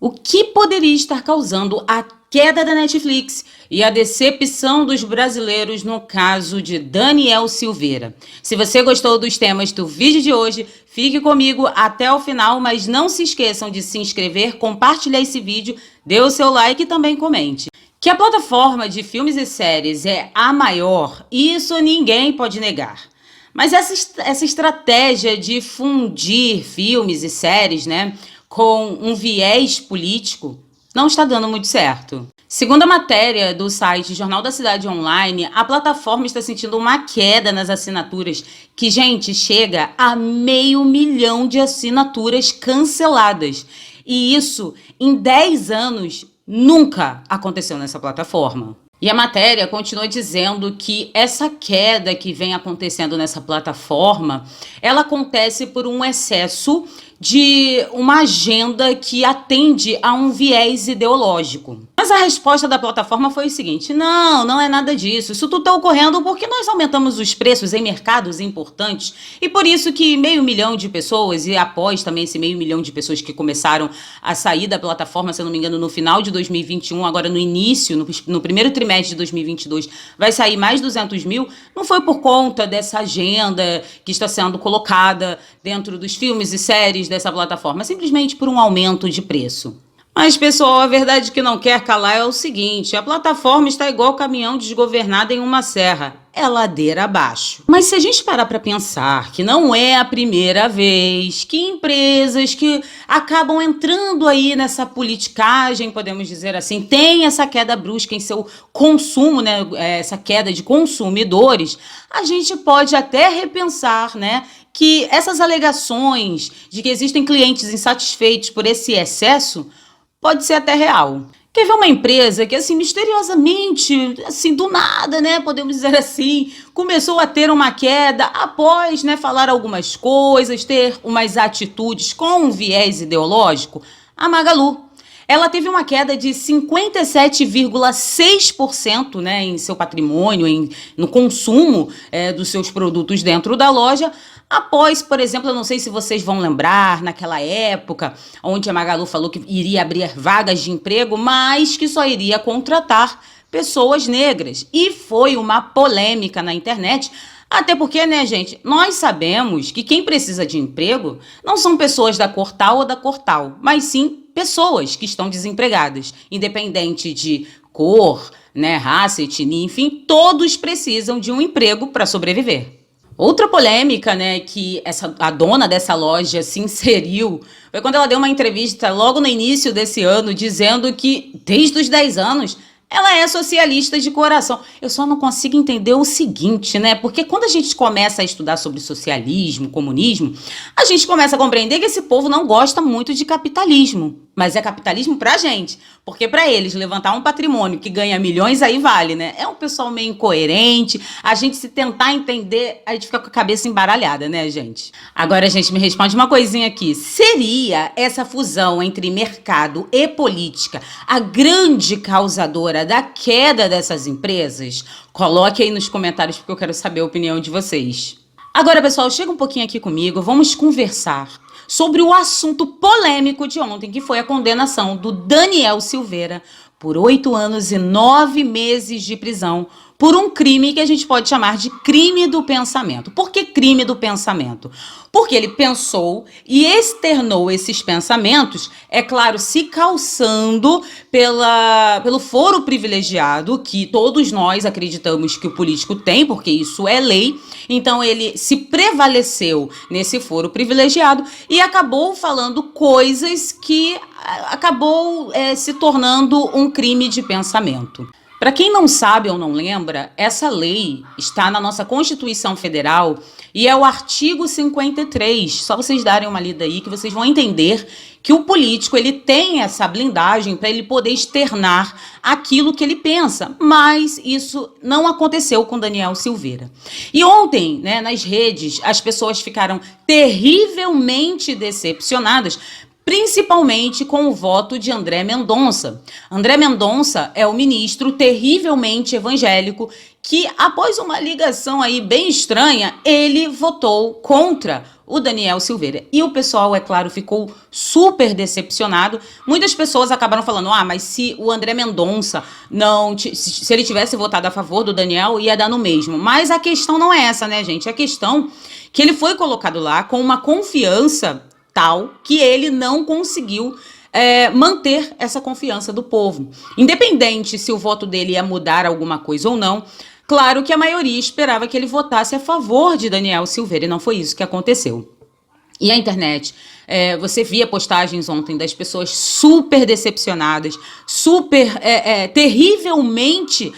O que poderia estar causando a queda da Netflix e a decepção dos brasileiros no caso de Daniel Silveira? Se você gostou dos temas do vídeo de hoje, fique comigo até o final, mas não se esqueçam de se inscrever, compartilhar esse vídeo, dê o seu like e também comente. Que a plataforma de filmes e séries é a maior, isso ninguém pode negar. Mas essa estratégia de fundir filmes e séries, com um viés político, não está dando muito certo. Segundo a matéria do site Jornal da Cidade Online, a plataforma está sentindo uma queda nas assinaturas, que, gente, chega a 500 mil de assinaturas canceladas. E isso, em 10 anos, nunca aconteceu nessa plataforma. E a matéria continua dizendo que essa queda que vem acontecendo nessa plataforma, ela acontece por um excesso de uma agenda que atende a um viés ideológico. Mas a resposta da plataforma foi o seguinte: não é nada disso. Isso tudo está ocorrendo porque nós aumentamos os preços em mercados importantes e por isso que 500 mil de pessoas, e após também esse 500 mil de pessoas que começaram a sair da plataforma, se eu não me engano, no final de 2021, agora no início, no primeiro trimestre de 2022, vai sair mais 200 mil, não foi por conta dessa agenda que está sendo colocada dentro dos filmes e séries dessa plataforma, simplesmente por um aumento de preço. Mas, pessoal, a verdade que não quer calar é o seguinte: a plataforma está igual caminhão desgovernado em uma serra, é ladeira abaixo. Mas se a gente parar para pensar que não é a primeira vez que empresas que acabam entrando aí nessa politicagem, podemos dizer assim, tem essa queda brusca em seu consumo, essa queda de consumidores, a gente pode até repensar, que essas alegações de que existem clientes insatisfeitos por esse excesso pode ser até real. Quer ver uma empresa que, assim, misteriosamente, assim, do nada, podemos dizer assim, começou a ter uma queda após, falar algumas coisas, ter umas atitudes com um viés ideológico? A Magalu. Ela teve uma queda de 57,6%, em seu patrimônio, no consumo dos seus produtos dentro da loja, após, por exemplo, eu não sei se vocês vão lembrar, naquela época, onde a Magalu falou que iria abrir vagas de emprego, mas que só iria contratar pessoas negras. E foi uma polêmica na internet, até porque, gente, nós sabemos que quem precisa de emprego não são pessoas da cor tal ou da cor tal, mas sim pessoas que estão desempregadas, independente de cor, raça, etnia, enfim, todos precisam de um emprego para sobreviver. Outra polêmica, que a dona dessa loja se inseriu foi quando ela deu uma entrevista logo no início desse ano, dizendo que desde os 10 anos ela é socialista de coração. Eu só não consigo entender o seguinte, porque quando a gente começa a estudar sobre socialismo, comunismo, a gente começa a compreender que esse povo não gosta muito de capitalismo. Mas é capitalismo pra gente, porque pra eles levantar um patrimônio que ganha milhões aí vale, É um pessoal meio incoerente, a gente se tentar entender, a gente fica com a cabeça embaralhada, gente? Agora, gente, me responde uma coisinha aqui: seria essa fusão entre mercado e política a grande causadora da queda dessas empresas? Coloque aí nos comentários porque eu quero saber a opinião de vocês. Agora, pessoal, chega um pouquinho aqui comigo, vamos conversar sobre o assunto polêmico de ontem, que foi a condenação do Daniel Silveira por 8 anos e 9 meses de prisão por um crime que a gente pode chamar de crime do pensamento. Por que crime do pensamento? Porque ele pensou e externou esses pensamentos, é claro, se calçando pelo foro privilegiado que todos nós acreditamos que o político tem, porque isso é lei. Então ele se prevaleceu nesse foro privilegiado e acabou falando coisas que acabou se tornando um crime de pensamento. Para quem não sabe ou não lembra, essa lei está na nossa Constituição Federal e é o artigo 53. Só vocês darem uma lida aí que vocês vão entender que o político ele tem essa blindagem para ele poder externar aquilo que ele pensa. Mas isso não aconteceu com Daniel Silveira. E ontem, nas redes, as pessoas ficaram terrivelmente decepcionadas, principalmente com o voto de André Mendonça. André Mendonça é o ministro terrivelmente evangélico que, após uma ligação aí bem estranha, ele votou contra o Daniel Silveira. E o pessoal, é claro, ficou super decepcionado. Muitas pessoas acabaram falando, mas se o André Mendonça se ele tivesse votado a favor do Daniel, ia dar no mesmo. Mas a questão não é essa, né, gente? A questão que ele foi colocado lá com uma confiança tal que ele não conseguiu manter essa confiança do povo. Independente se o voto dele ia mudar alguma coisa ou não, claro que a maioria esperava que ele votasse a favor de Daniel Silveira, e não foi isso que aconteceu. E a internet, você via postagens ontem das pessoas super decepcionadas, super terrivelmente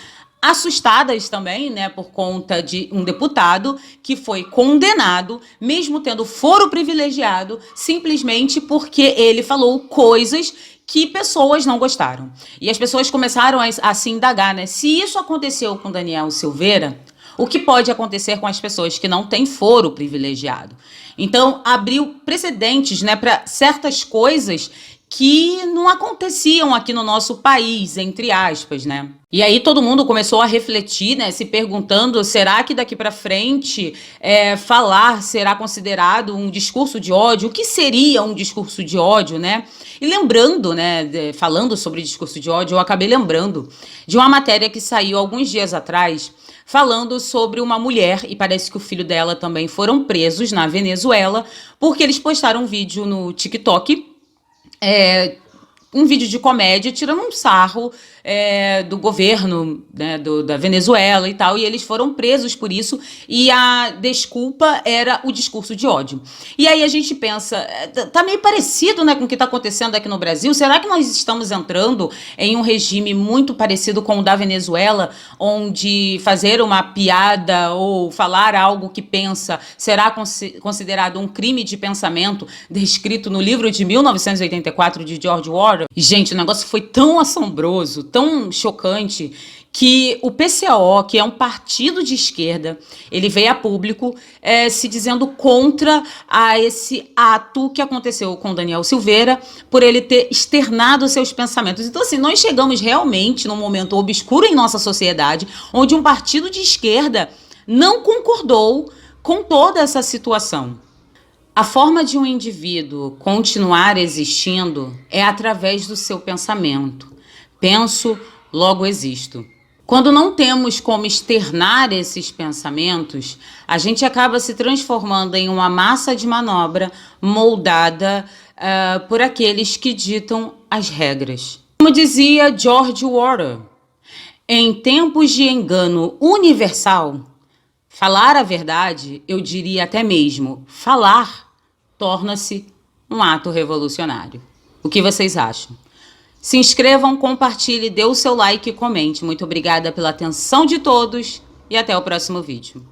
assustadas também, né, por conta de um deputado que foi condenado, mesmo tendo foro privilegiado, simplesmente porque ele falou coisas que pessoas não gostaram. E as pessoas começaram a se indagar, né, se isso aconteceu com Daniel Silveira, o que pode acontecer com as pessoas que não têm foro privilegiado? Então, abriu precedentes, né, para certas coisas que não aconteciam aqui no nosso país, entre aspas, né? E aí todo mundo começou a refletir, né, se perguntando, será que daqui para frente falar será considerado um discurso de ódio? O que seria um discurso de ódio, né? E lembrando, né, falando sobre discurso de ódio, eu acabei lembrando de uma matéria que saiu alguns dias atrás, falando sobre uma mulher, e parece que o filho dela também foram presos na Venezuela, porque eles postaram um vídeo no TikTok, um vídeo de comédia tirando um sarro do governo, né, da Venezuela e tal, e eles foram presos por isso, e a desculpa era o discurso de ódio. E aí a gente pensa, tá meio parecido, né, com o que tá acontecendo aqui no Brasil. Será que nós estamos entrando em um regime muito parecido com o da Venezuela, onde fazer uma piada ou falar algo que pensa será considerado um crime de pensamento, descrito no livro de 1984 de George Orwell? Gente, o negócio foi tão assombroso, tão chocante, que o PCO, que é um partido de esquerda, ele veio a público se dizendo contra a esse ato que aconteceu com Daniel Silveira, por ele ter externado seus pensamentos. Então, assim, nós chegamos realmente num momento obscuro em nossa sociedade, onde um partido de esquerda não concordou com toda essa situação. A forma de um indivíduo continuar existindo é através do seu pensamento. Penso, logo existo. Quando não temos como externar esses pensamentos, a gente acaba se transformando em uma massa de manobra moldada por aqueles que ditam as regras. Como dizia George Orwell, em tempos de engano universal, falar a verdade, eu diria até mesmo, falar, torna-se um ato revolucionário. O que vocês acham? Se inscrevam, compartilhem, dê o seu like e comente. Muito obrigada pela atenção de todos e até o próximo vídeo.